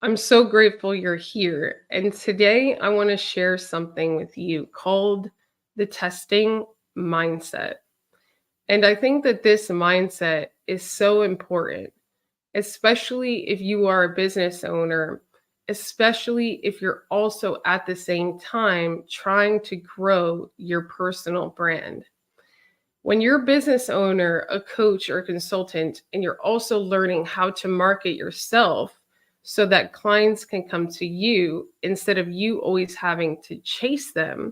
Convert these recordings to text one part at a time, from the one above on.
I'm so grateful you're here. And today I want to share something with you called the testing mindset. And I think that this mindset is so important, especially if you are a business owner, especially if you're also at the same time trying to grow your personal brand. When you're a business owner, a coach, or a consultant, and you're also learning how to market yourself so that clients can come to you instead of you always having to chase them,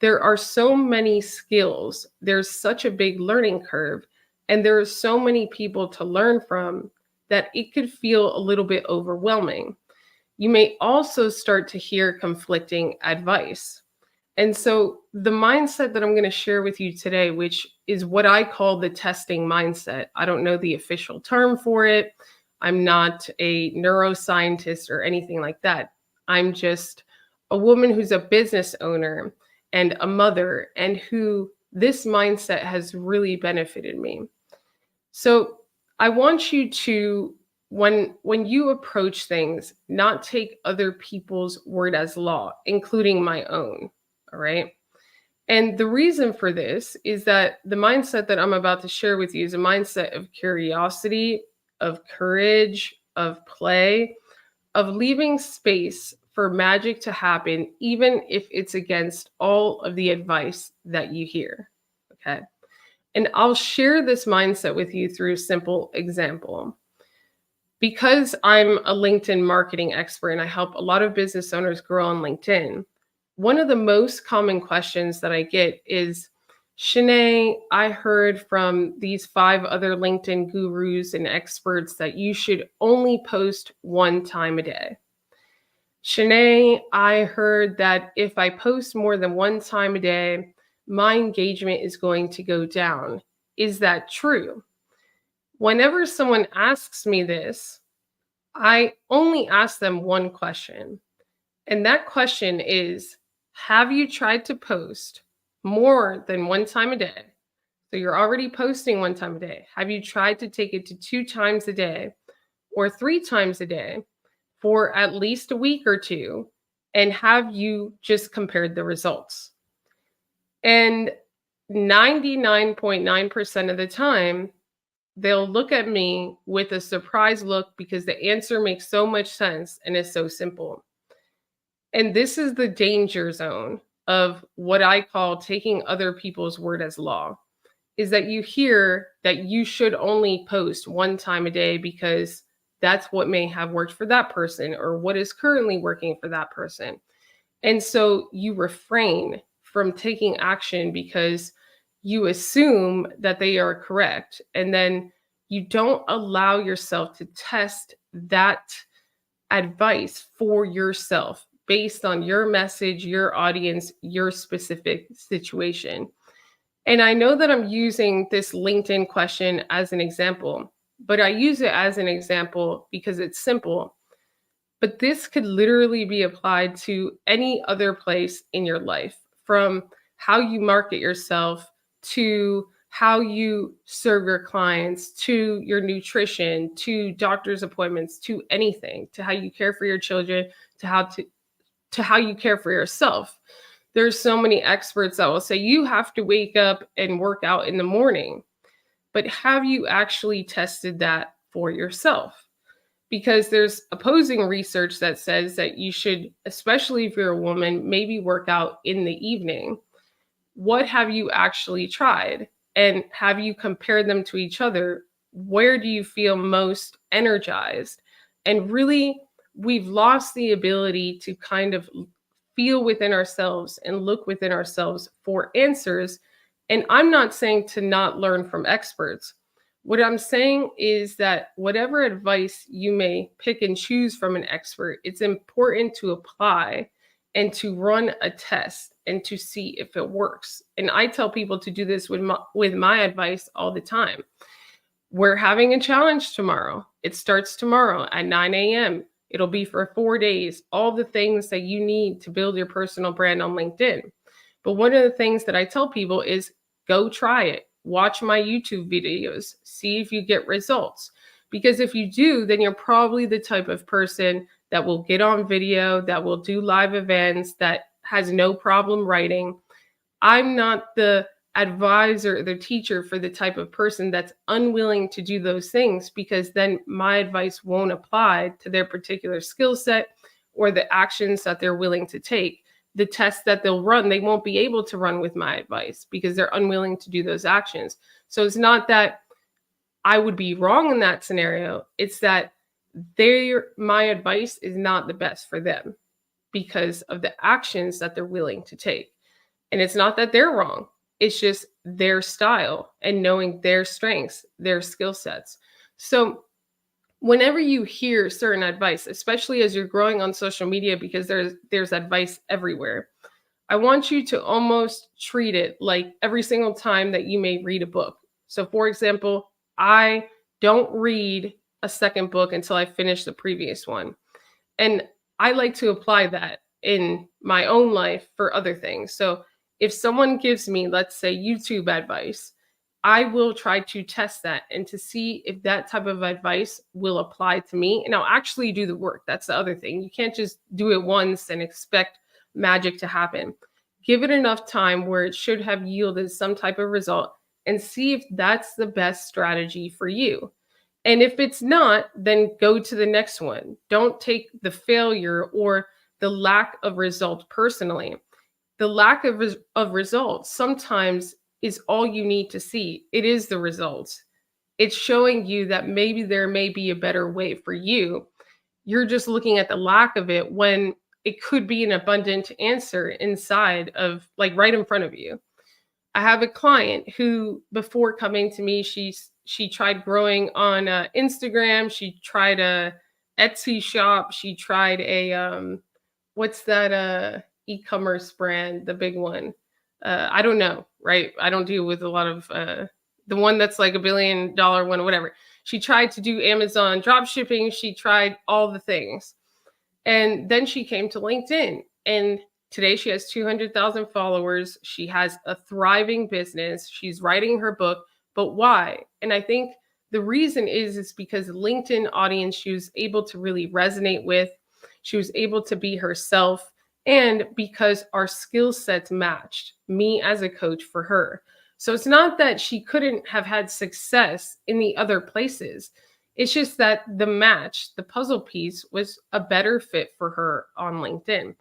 there are so many skills. There's such a big learning curve, and there are so many people to learn from that it could feel a little bit overwhelming. You may also start to hear conflicting advice. And so, the mindset that I'm going to share with you today, which is what I call the testing mindset, I don't know the official term for it. I'm not a neuroscientist or anything like that. I'm just a woman who's a business owner and a mother, and who this mindset has really benefited me. So, I want you to when you approach things, not take other people's word as law, including my own. All right. And the reason for this is that the mindset that I'm about to share with you is a mindset of curiosity, of courage, of play, of leaving space for magic to happen, even if it's against all of the advice that you hear. Okay. And I'll share this mindset with you through a simple example. Because I'm a LinkedIn marketing expert and I help a lot of business owners grow on LinkedIn, one of the most common questions that I get is, Shanae, I heard from these five other LinkedIn gurus and experts that you should only post one time a day. Shanae, I heard that if I post more than one time a day, my engagement is going to go down. Is that true? Whenever someone asks me this, I only ask them one question. And that question is, have you tried to post more than one time a day? So you're already posting one time a day. Have you tried to take it to two times a day or three times a day for at least a week or two? And have you just compared the results? And 99.9% of the time, they'll look at me with a surprised look because the answer makes so much sense and is so simple. And this is the danger zone of what I call taking other people's word as law, is that you hear that you should only post one time a day because that's what may have worked for that person or what is currently working for that person. And so you refrain from taking action because you assume that they are correct. And then you don't allow yourself to test that advice for yourself based on your message, your audience, your specific situation. And I know that I'm using this LinkedIn question as an example, but I use it as an example because it's simple. But this could literally be applied to any other place in your life, from how you market yourself to how you serve your clients, to your nutrition, to doctor's appointments, to anything, to how you care for your children, to how you care for yourself. There's so many experts that will say you have to wake up and work out in the morning. But have you actually tested that for yourself? Because there's opposing research that says that you should, especially if you're a woman, maybe work out in the evening. What have you actually tried? And have you compared them to each other? Where do you feel most energized? And really, we've lost the ability to kind of feel within ourselves and look within ourselves for answers. And I'm not saying to not learn from experts. What I'm saying is that whatever advice you may pick and choose from an expert, it's important to apply and to run a test and to see if it works. And I tell people to do this with my advice all the time. We're having a challenge tomorrow. It starts tomorrow at 9 a.m. It'll be for 4 days, all the things that you need to build your personal brand on LinkedIn. But one of the things that I tell people is go try it. Watch my YouTube videos, see if you get results. Because if you do, then you're probably the type of person that will get on video, that will do live events, that has no problem writing. I'm not the advisor, the teacher for the type of person that's unwilling to do those things, because then my advice won't apply to their particular skill set or the actions that they're willing to take. The tests that they'll run, they won't be able to run with my advice because they're unwilling to do those actions. So it's not that I would be wrong in that scenario. It's that my advice is not the best for them because of the actions that they're willing to take. And it's not that they're wrong. It's just their style and knowing their strengths, their skill sets. So whenever you hear certain advice, especially as you're growing on social media, because there's advice everywhere, I want you to almost treat it like every single time that you may read a book. So for example, I don't read a second book until I finish the previous one. And I like to apply that in my own life for other things. So if someone gives me, let's say, YouTube advice, I will try to test that and to see if that type of advice will apply to me. And I'll actually do the work. That's the other thing. You can't just do it once and expect magic to happen. Give it enough time where it should have yielded some type of result and see if that's the best strategy for you. And if it's not, then go to the next one. Don't take the failure or the lack of result personally. The lack of results sometimes is all you need to see. It is the results. It's showing you that maybe there may be a better way for you. You're just looking at the lack of it when it could be an abundant answer inside of, like, right in front of you. I have a client who, before coming to me, she tried growing on Instagram. She tried a Etsy shop. She tried a what's that e-commerce brand, the big one? I don't know, right? I don't deal with a lot of the one that's like $1 billion one, whatever. She tried to do Amazon drop shipping. She tried all the things. And then she came to LinkedIn, and today she has 200,000 followers. She has a thriving business. She's writing her book. But why? And I think the reason is because LinkedIn audience she was able to really resonate with. She was able to be herself, and because our skill sets matched, me as a coach for her. So it's not that she couldn't have had success in the other places. It's just that the match, the puzzle piece, was a better fit for her on LinkedIn.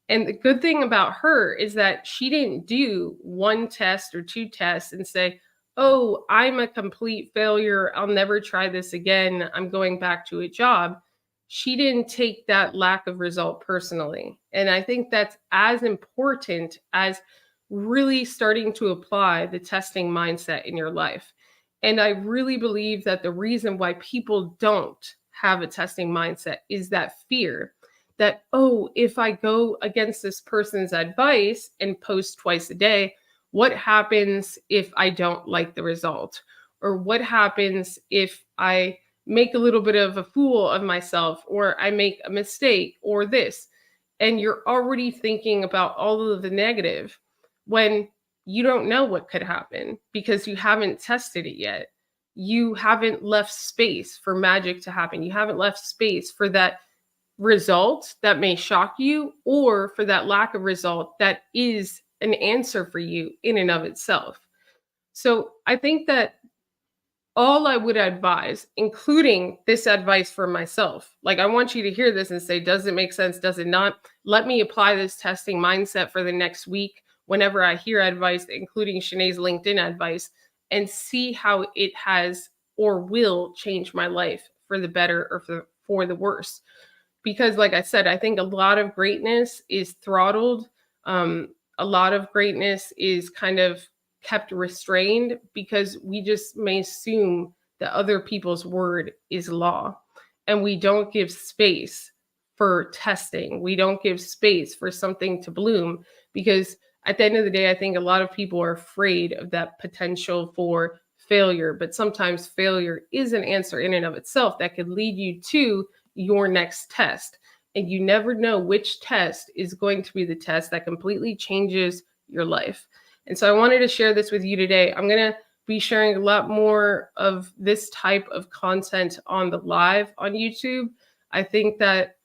And the good thing about her is that she didn't do one test or two tests and say, oh, I'm a complete failure. I'll never try this again. I'm going back to a job. She didn't take that lack of result personally. And I think that's as important as really starting to apply the testing mindset in your life. And I really believe that the reason why people don't have a testing mindset is that fear that, oh, if I go against this person's advice and post twice a day, what happens if I don't like the result? Or what happens if I make a little bit of a fool of myself, or I make a mistake, or this? And you're already thinking about all of the negative when you don't know what could happen because you haven't tested it yet. You haven't left space for magic to happen. You haven't left space for that result that may shock you, or for that lack of result that is an answer for you in and of itself. So I think that all I would advise, including this advice for myself, like, I want you to hear this and say, does it make sense? Does it not? Let me apply this testing mindset for the next week whenever I hear advice, including Shanae's LinkedIn advice, and see how it has or will change my life for the better or for the worse. Because, like I said, I think a lot of greatness is throttled. A lot of greatness is kind of kept restrained because we just may assume that other people's word is law. And we don't give space for testing. We don't give space for something to bloom because at the end of the day, I think a lot of people are afraid of that potential for failure. But sometimes failure is an answer in and of itself that could lead you to your next test. And you never know which test is going to be the test that completely changes your life. And so I wanted to share this with you today. I'm going to be sharing a lot more of this type of content on the live on YouTube. I think that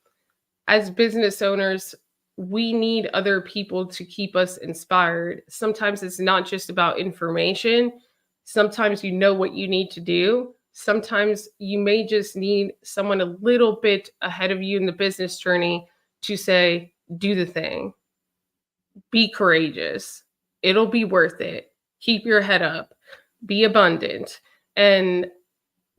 as business owners, we need other people to keep us inspired. Sometimes it's not just about information. Sometimes you know what you need to do. Sometimes you may just need someone a little bit ahead of you in the business journey to say, do the thing, be courageous. It'll be worth it. Keep your head up, be abundant, and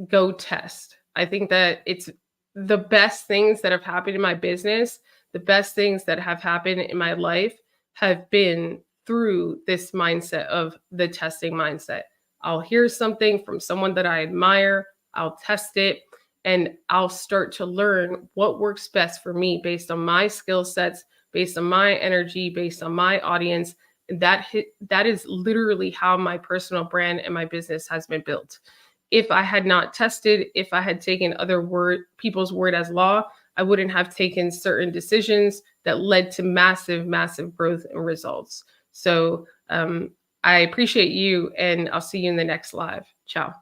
go test. I think that it's the best things that have happened in my business, the best things that have happened in my life have been through this mindset of the testing mindset. I'll hear something from someone that I admire, I'll test it, and I'll start to learn what works best for me based on my skill sets, based on my energy, based on my audience. That is literally how my personal brand and my business has been built. If I had not tested, if I had taken people's word as law, I wouldn't have taken certain decisions that led to massive, massive growth and results. So I appreciate you, and I'll see you in the next live. Ciao.